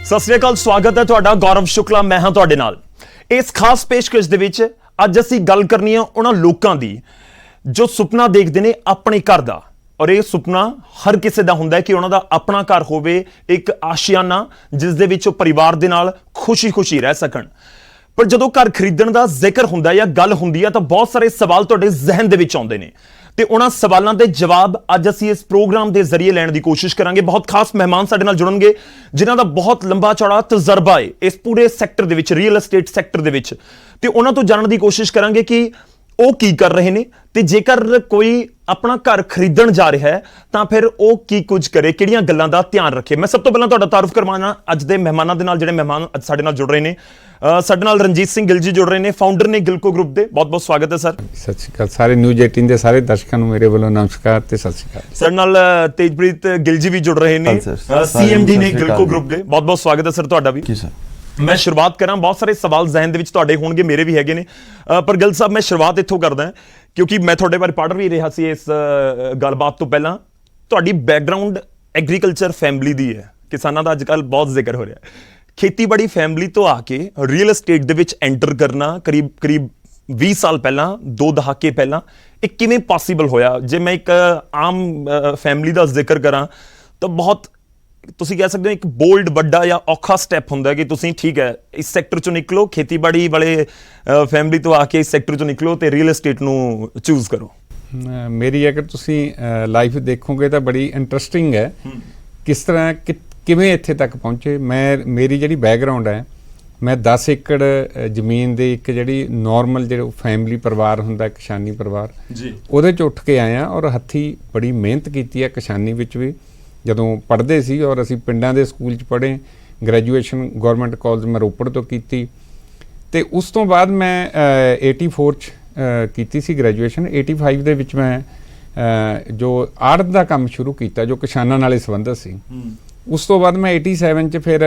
ਸਤਿ ਸ੍ਰੀ ਅਕਾਲ, ਸਵਾਗਤ ਹੈ ਤੁਹਾਡਾ। ਗੌਰਵ ਸ਼ੁਕਲਾ ਮੈਂ ਹਾਂ ਤੁਹਾਡੇ ਨਾਲ। ਇਸ ਖਾਸ ਪੇਸ਼ਕਸ਼ ਦੇ ਵਿੱਚ ਅੱਜ ਅਸੀਂ ਗੱਲ ਕਰਨੀ ਆ ਉਹਨਾਂ ਲੋਕਾਂ ਦੀ ਜੋ ਸੁਪਨਾ ਦੇਖਦੇ ਨੇ ਆਪਣੇ ਘਰ ਦਾ, ਔਰ ਇਹ ਸੁਪਨਾ ਹਰ ਕਿਸੇ ਦਾ ਹੁੰਦਾ ਹੈ ਕਿ ਉਹਨਾਂ ਦਾ ਆਪਣਾ ਘਰ ਹੋਵੇ, ਇੱਕ ਆਸ਼ੀਆਨਾ ਜਿਸ ਦੇ ਵਿੱਚ ਉਹ ਪਰਿਵਾਰ ਦੇ ਨਾਲ ਖੁਸ਼ੀ-ਖੁਸ਼ੀ ਰਹਿ ਸਕਣ। ਪਰ ਜਦੋਂ ਘਰ ਖਰੀਦਣ ਦਾ ਜ਼ਿਕਰ ਹੁੰਦਾ ਜਾਂ ਗੱਲ ਹੁੰਦੀ ਆ ਤਾਂ ਬਹੁਤ ਸਾਰੇ ਸਵਾਲ ਤੁਹਾਡੇ ਜ਼ਿਹਨ ਦੇ ਵਿੱਚ ਆਉਂਦੇ ਨੇ ਤੇ ਉਹਨਾਂ ਸਵਾਲਾਂ ਦੇ ਜਵਾਬ ਅੱਜ ਅਸੀਂ ਇਸ ਪ੍ਰੋਗਰਾਮ ਦੇ ਜ਼ਰੀਏ ਲੈਣ ਦੀ ਕੋਸ਼ਿਸ਼ ਕਰਾਂਗੇ। ਬਹੁਤ ਖਾਸ ਮਹਿਮਾਨ ਸਾਡੇ ਨਾਲ ਜੁੜਨਗੇ ਜਿਨ੍ਹਾਂ ਦਾ ਬਹੁਤ ਲੰਬਾ ਚੌੜਾ ਤਜਰਬਾ ਹੈ ਇਸ ਪੂਰੇ ਸੈਕਟਰ ਦੇ ਵਿੱਚ, ਰੀਅਲ ਐਸਟੇਟ ਸੈਕਟਰ ਦੇ ਵਿੱਚ, ਤੇ ਉਹਨਾਂ ਤੋਂ ਜਾਣਨ ਦੀ ਕੋਸ਼ਿਸ਼ ਕਰਾਂਗੇ ਕਿ ਉਹ ਕੀ ਕਰ ਰਹੇ ਨੇ ਤੇ ਜੇਕਰ ਕੋਈ ਆਪਣਾ ਘਰ ਖਰੀਦਣ ਜਾ ਰਿਹਾ ਹੈ ਤਾਂ ਫਿਰ ਉਹ ਕੀ ਕੁਝ ਕਰੇ, ਕਿਹੜੀਆਂ ਗੱਲਾਂ ਦਾ ਧਿਆਨ ਰੱਖੇ। ਮੈਂ ਸਭ ਤੋਂ ਪਹਿਲਾਂ ਤੁਹਾਡਾ ਤਾਰਫ ਕਰਵਾਉਣਾ ਅੱਜ ਦੇ ਮਹਿਮਾਨਾਂ ਦੇ ਨਾਲ, ਜਿਹੜੇ ਮਹਿਮਾਨ ਅੱਜ ਸਾਡੇ ਨਾਲ ਜੁੜ ਰਹੇ ਨੇ। ਸਾਡੇ ਨਾਲ ਰਣਜੀਤ ਸਿੰਘ ਗਿੱਲ ਜੀ ਜੁੜ ਰਹੇ ਨੇ, ਫਾਊਂਡਰ ਨੇ ਗਿਲਕੋ ਗਰੁੱਪ ਦੇ। ਬਹੁਤ ਬਹੁਤ ਸਵਾਗਤ ਹੈ ਸਰ। ਸਤਿ ਸ਼੍ਰੀ ਅਕਾਲ ਸਾਰੇ ਨਿਊਜ਼ 18 ਦੇ ਸਾਰੇ ਦਰਸ਼ਕਾਂ ਨੂੰ ਮੇਰੇ ਵੱਲੋਂ ਨਮਸਕਾਰ ਤੇ ਸਤਿ ਸ਼੍ਰੀ ਅਕਾਲ। ਸਾਡੇ ਨਾਲ ਤੇਜਪ੍ਰੀਤ ਗਿੱਲ ਜੀ ਵੀ ਜੁੜ ਰਹੇ ਨੇ, ਸੀਐਮਡੀ ਨੇ ਗਿਲਕੋ ਗਰੁੱਪ ਦੇ। ਬਹੁਤ ਬਹੁਤ ਸਵਾਗਤ ਹੈ ਸਰ ਤੁਹਾਡਾ ਵੀ। ਮੈਂ ਸ਼ੁਰੂਆਤ ਕਰਾਂ, ਬਹੁਤ ਸਾਰੇ ਸਵਾਲ ਜ਼ਿਹਨ ਦੇ ਵਿੱਚ ਤੁਹਾਡੇ ਹੋਣਗੇ, ਮੇਰੇ ਵੀ ਹੈਗੇ ਨੇ, ਪਰ ਗਿੱਲ ਸਾਹਿਬ ਮੈਂ ਸ਼ੁਰੂਆਤ ਇੱਥੋਂ ਕਰਦਾ ਕਿਉਂਕਿ ਮੈਂ ਤੁਹਾਡੇ ਬਾਰੇ ਪੜ੍ਹ ਵੀ ਰਿਹਾ ਸੀ ਇਸ ਗੱਲਬਾਤ ਤੋਂ ਪਹਿਲਾਂ। ਤੁਹਾਡੀ ਬੈਕਗਰਾਊਂਡ ਐਗਰੀਕਲਚਰ ਫੈਮਿਲੀ ਦੀ ਹੈ, ਕਿਸਾਨਾਂ ਦਾ ਅੱਜ ਕੱਲ੍ਹ ਬਹੁਤ ਜ਼ਿਕਰ ਹੋ ਰਿਹਾ। ਖੇਤੀਬਾੜੀ ਫੈਮਿਲੀ ਤੋਂ ਆ ਕੇ ਰੀਅਲ ਐਸਟੇਟ ਦੇ ਵਿੱਚ ਐਂਟਰ ਕਰਨਾ ਕਰੀਬ 20 ਸਾਲ ਪਹਿਲਾਂ, 2 ਦਹਾਕੇ ਪਹਿਲਾਂ, ਇਹ ਕਿਵੇਂ ਪੋਸੀਬਲ ਹੋਇਆ? ਜੇ ਮੈਂ ਇੱਕ ਆਮ ਫੈਮਿਲੀ ਦਾ ਜ਼ਿਕਰ ਕਰਾਂ ਤਾਂ ਬਹੁਤ, ਤੁਸੀਂ ਕਹਿ ਸਕਦੇ ਹੋ, ਇੱਕ ਬੋਲਡ ਵੱਡਾ ਜਾਂ ਔਖਾ ਸਟੈਪ ਹੁੰਦਾ ਕਿ ਤੁਸੀਂ ਠੀਕ ਹੈ ਇਸ ਸੈਕਟਰ ਚੋਂ ਨਿਕਲੋ, ਖੇਤੀਬਾੜੀ ਵਾਲੇ ਫੈਮਿਲੀ ਤੋਂ ਆ ਕੇ ਇਸ ਸੈਕਟਰ ਚੋਂ ਨਿਕਲੋ ਤੇ ਰੀਅਲ ਐਸਟੇਟ ਨੂੰ ਚੂਜ਼ ਕਰੋ। ਮੇਰੀ ਅਗਰ ਤੁਸੀਂ ਲਾਈਫ ਦੇਖੋਗੇ ਤਾਂ ਬੜੀ ਇੰਟਰਸਟਿੰਗ ਹੈ, ਕਿਸ ਤਰ੍ਹਾਂ ਕਿਵੇਂ ਇੱਥੇ ਤੱਕ ਪਹੁੰਚੇ। ਮੇਰੀ ਜਿਹੜੀ ਬੈਕਗਰਾਊਂਡ ਹੈ, ਮੈਂ 10 ਏਕੜ ਜ਼ਮੀਨ ਦੇ ਇੱਕ ਜਿਹੜੀ ਨੋਰਮਲ ਜਿਹੜਾ ਫੈਮਿਲੀ ਪਰਿਵਾਰ ਹੁੰਦਾ, ਕਿਸਾਨੀ ਪਰਿਵਾਰ ਜੀ, ਉਹਦੇ 'ਚ ਉੱਠ ਕੇ ਆਇਆ ਔਰ ਹੱਥੀਂ ਬੜੀ ਮਿਹਨਤ ਕੀਤੀ ਹੈ ਕਿਸਾਨੀ ਵਿੱਚ ਵੀ। ਜਦੋਂ ਪੜ੍ਹਦੇ ਸੀ ਔਰ ਅਸੀਂ ਪਿੰਡਾਂ ਦੇ ਸਕੂਲ 'ਚ ਪੜ੍ਹੇ, ਗ੍ਰੈਜੂਏਸ਼ਨ ਗੌਰਮੈਂਟ ਕਾਲਜ ਮੈਂ ਰੋਪੜ ਤੋਂ ਕੀਤੀ ਅਤੇ ਉਸ ਤੋਂ ਬਾਅਦ ਮੈਂ 84 'ਚ ਕੀਤੀ ਸੀ ਗ੍ਰੈਜੂਏਸ਼ਨ। 85 ਦੇ ਵਿੱਚ ਮੈਂ ਜੋ ਆੜਤ ਦਾ ਕੰਮ ਸ਼ੁਰੂ ਕੀਤਾ ਜੋ ਕਿਸਾਨਾਂ ਨਾਲ ਸੰਬੰਧਿਤ ਸੀ। ਉਸ ਤੋਂ ਬਾਅਦ ਮੈਂ 87 'ਚ ਫਿਰ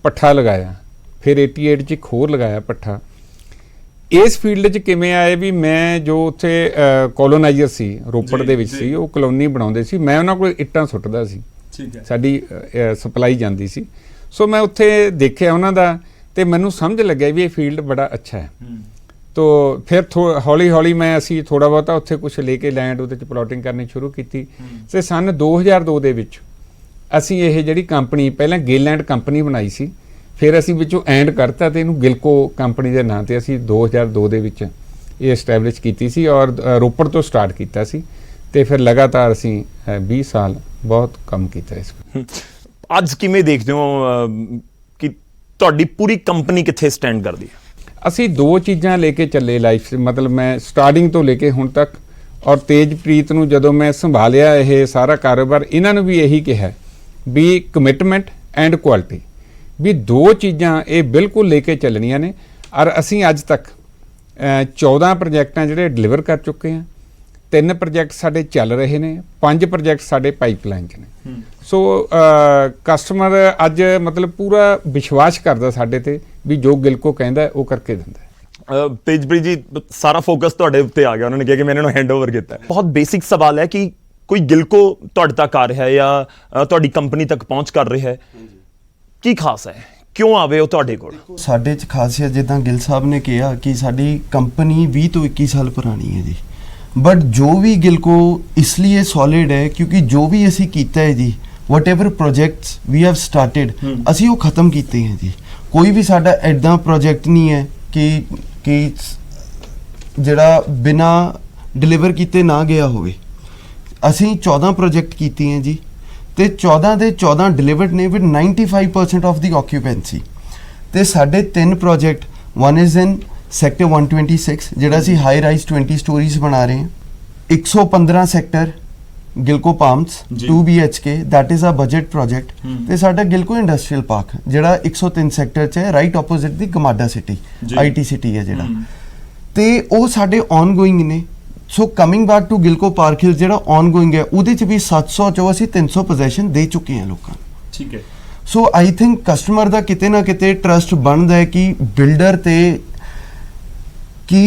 ਪੱਠਾ ਲਗਾਇਆ, ਫਿਰ 88 'ਚ ਇੱਕ ਹੋਰ ਲਗਾਇਆ ਪੱਠਾ। ਇਸ ਫੀਲਡ 'ਚ ਕਿਵੇਂ ਆਏ ਵੀ ਮੈਂ ਜੋ ਉੱਥੇ ਕੋਲੋਨਾਈਜ਼ਰ ਸੀ ਰੋਪੜ ਦੇ ਵਿੱਚ ਸੀ, ਉਹ ਕਲੋਨੀ ਬਣਾਉਂਦੇ ਸੀ, ਮੈਂ ਉਹਨਾਂ ਕੋਲ ਇੱਟਾਂ ਸੁੱਟਦਾ ਸੀ, ਸਾਡੀ ਸਪਲਾਈ ਜਾਂਦੀ ਸੀ। ਸੋ ਮੈਂ ਉੱਥੇ ਦੇਖਿਆ ਉਹਨਾਂ ਦਾ ਅਤੇ ਮੈਨੂੰ ਸਮਝ ਲੱਗਿਆ ਵੀ ਇਹ ਫੀਲਡ ਬੜਾ ਅੱਛਾ ਹੈ। ਤੋ ਫਿਰ ਹੌਲੀ ਹੌਲੀ ਅਸੀਂ ਥੋੜ੍ਹਾ ਬਹੁਤਾ ਉੱਥੇ ਕੁਛ ਲੈ ਕੇ ਲੈਂਡ ਉਹਦੇ 'ਚ ਪਲੋਟਿੰਗ ਕਰਨੀ ਸ਼ੁਰੂ ਕੀਤੀ ਅਤੇ ਸੰਨ 2002 ਦੇ ਵਿੱਚ ਅਸੀਂ ਇਹ ਜਿਹੜੀ ਕੰਪਨੀ, ਪਹਿਲਾਂ ਗੇਲੈਂਡ ਕੰਪਨੀ ਬਣਾਈ ਸੀ, ਫਿਰ ਅਸੀਂ ਵਿੱਚੋਂ ਐਂਡ ਕਰਤਾ ਅਤੇ ਇਹਨੂੰ ਗਿਲਕੋ ਕੰਪਨੀ ਦੇ ਨਾਂ 'ਤੇ ਅਸੀਂ 2002 ਦੇ ਵਿੱਚ ਇਹ ਐਸਟੈਬਲਿਸ਼ ਕੀਤੀ ਸੀ ਔਰ ਰੋਪੜ ਤੋਂ ਸਟਾਰਟ ਕੀਤਾ ਸੀ ਅਤੇ ਫਿਰ ਲਗਾਤਾਰ ਅਸੀਂ 20 ਸਾਲ ਬਹੁਤ ਕੰਮ ਕੀਤਾ ਇਸ। ਅੱਜ ਕਿਵੇਂ ਦੇਖਦੇ ਹੋ ਕਿ ਤੁਹਾਡੀ ਪੂਰੀ ਕੰਪਨੀ ਕਿੱਥੇ ਸਟੈਂਡ ਕਰਦੀ ਹੈ? ਅਸੀਂ 2 ਚੀਜ਼ਾਂ ਲੈ ਕੇ ਚੱਲੇ ਲਾਈਫ 'ਚ, ਮਤਲਬ ਮੈਂ ਸਟਾਰਟਿੰਗ ਤੋਂ ਲੈ ਕੇ ਹੁਣ ਤੱਕ, ਔਰ ਤੇਜਪ੍ਰੀਤ ਨੂੰ ਜਦੋਂ ਮੈਂ ਸੰਭਾਲਿਆ ਇਹ ਸਾਰਾ ਕਾਰੋਬਾਰ, ਇਹਨਾਂ ਨੂੰ ਵੀ ਇਹੀ ਕਿਹਾ ਵੀ ਕਮਿਟਮੈਂਟ ਐਂਡ ਕੁਆਲਿਟੀ, ਵੀ 2 ਚੀਜ਼ਾਂ ਇਹ ਬਿਲਕੁਲ ਲੈ ਕੇ ਚੱਲਣੀਆਂ ਨੇ। ਔਰ ਅਸੀਂ ਅੱਜ ਤੱਕ 14 ਪ੍ਰੋਜੈਕਟਾਂ ਜਿਹੜੇ ਡਿਲੀਵਰ ਕਰ ਚੁੱਕੇ ਹਾਂ, 3 ਪ੍ਰੋਜੈਕਟ ਸਾਡੇ ਚੱਲ ਰਹੇ ਨੇ, 5 ਪ੍ਰੋਜੈਕਟ ਸਾਡੇ ਪਾਈਪਲਾਈਨ 'ਚ ਨੇ। ਸੋ ਕਸਟਮਰ ਅੱਜ ਮਤਲਬ ਪੂਰਾ ਵਿਸ਼ਵਾਸ ਕਰਦਾ ਸਾਡੇ ਤੇ ਵੀ ਜੋ ਗਿਲਕੋ ਕਹਿੰਦਾ ਉਹ ਕਰਕੇ ਦਿੰਦਾ। ਤੇਜਪ੍ਰੀਤ ਜੀ, ਸਾਰਾ ਫੋਕਸ ਤੁਹਾਡੇ ਉੱਤੇ ਆ ਗਿਆ, ਉਹਨਾਂ ਨੇ ਕਿਹਾ ਕਿ ਮੈਂ ਇਹਨਾਂ ਨੂੰ ਹੈਂਡ ਓਵਰ ਕੀਤਾ। ਬਹੁਤ ਬੇਸਿਕ ਸਵਾਲ ਹੈ ਕਿ ਕੋਈ ਗਿਲਕੋ ਤੁਹਾਡੇ ਤੱਕ ਆ ਰਿਹਾ ਹੈ ਜਾਂ ਤੁਹਾਡੀ ਕੰਪਨੀ ਤੱਕ ਪਹੁੰਚ ਕਰ ਰਿਹਾ ਹੈ, ਕੀ ਖਾਸ ਹੈ, ਕਿਉਂ ਆਵੇ ਉਹ ਤੁਹਾਡੇ ਕੋਲ? ਸਾਡੇ 'ਚ ਖਾਸੀਅਤ, ਜਿੱਦਾਂ ਗਿੱਲ ਸਾਹਿਬ ਨੇ ਕਿਹਾ ਕਿ ਸਾਡੀ ਕੰਪਨੀ 20 ਤੋਂ 21 ਸਾਲ ਪੁਰਾਣੀ ਹੈ ਜੀ, ਬਟ ਜੋ ਵੀ ਗਿਲਕੋ ਇਸ ਲਈ ਸੋਲਿਡ ਹੈ ਕਿਉਂਕਿ ਜੋ ਵੀ ਅਸੀਂ ਕੀਤਾ ਹੈ ਜੀ, whatever projects we have started, ਅਸੀਂ ਉਹ ਖਤਮ ਕੀਤੇ ਹੈ ਜੀ। ਕੋਈ ਵੀ ਸਾਡਾ ਇੱਦਾਂ ਪ੍ਰੋਜੈਕਟ ਨਹੀਂ ਹੈ ਕਿ ਜਿਹੜਾ ਬਿਨਾਂ ਡਿਲੀਵਰ ਕੀਤੇ ਨਾ ਗਿਆ ਹੋਵੇ। ਅਸੀਂ 14 ਪ੍ਰੋਜੈਕਟ ਕੀਤੇ ਹੈ ਜੀ ਤੇ 14 ਦੇ 14 ਡਿਲੀਵਰਡ ਨੇ ਵਿਦ 95% ਆਫ ਦੀ ਆਕਿਊਪੈਂਸੀ। ਤੇ ਸਾਡੇ 3 project, one is in sector 126 ਜਿਹੜਾ ਅਸੀਂ ਹਾਈ ਰਾਈਜ਼ 20 ਸਟੋਰੀਜ਼ ਬਣਾ ਰਹੇ ਹਾਂ, 115 sector Gillco palms 2 BHK, that is a budget project. ਤੇ ਸਾਡਾ ਗਿਲਕੋ ਇੰਡਸਟਰੀਅਲ ਪਾਰਕ ਜਿਹੜਾ 103 ਸੈਕਟਰ 'ਚ ਹੈ, right opposite the GMADA city, IT city ਹੈ ਜਿਹੜਾ, ਤੇ ਉਹ ਸਾਡੇ ਔਨਗੋਇੰਗ ਨੇ। ਸੋ coming back to Gillco park ਹਿਲ ਜਿਹੜਾ ਔਨਗੋਇੰਗ ਹੈ, ਉਹਦੇ 'ਚ ਵੀ 700 ਚੋਂ ਅਸੀਂ 300 ਪੋਜੈਸ਼ਨ ਦੇ ਚੁੱਕੇ ਹਾਂ ਲੋਕਾਂ ਨੂੰ। ਠੀਕ ਹੈ। ਸੋ ਆਈ ਥਿੰਕ ਕਸਟਮਰ ਦਾ ਕਿਤੇ ਨਾ ਕਿਤੇ ਟਰਸਟ ਬਣਦਾ ਹੈ ਕਿ ਬਿਲਡਰ ਤੇ ਕਿ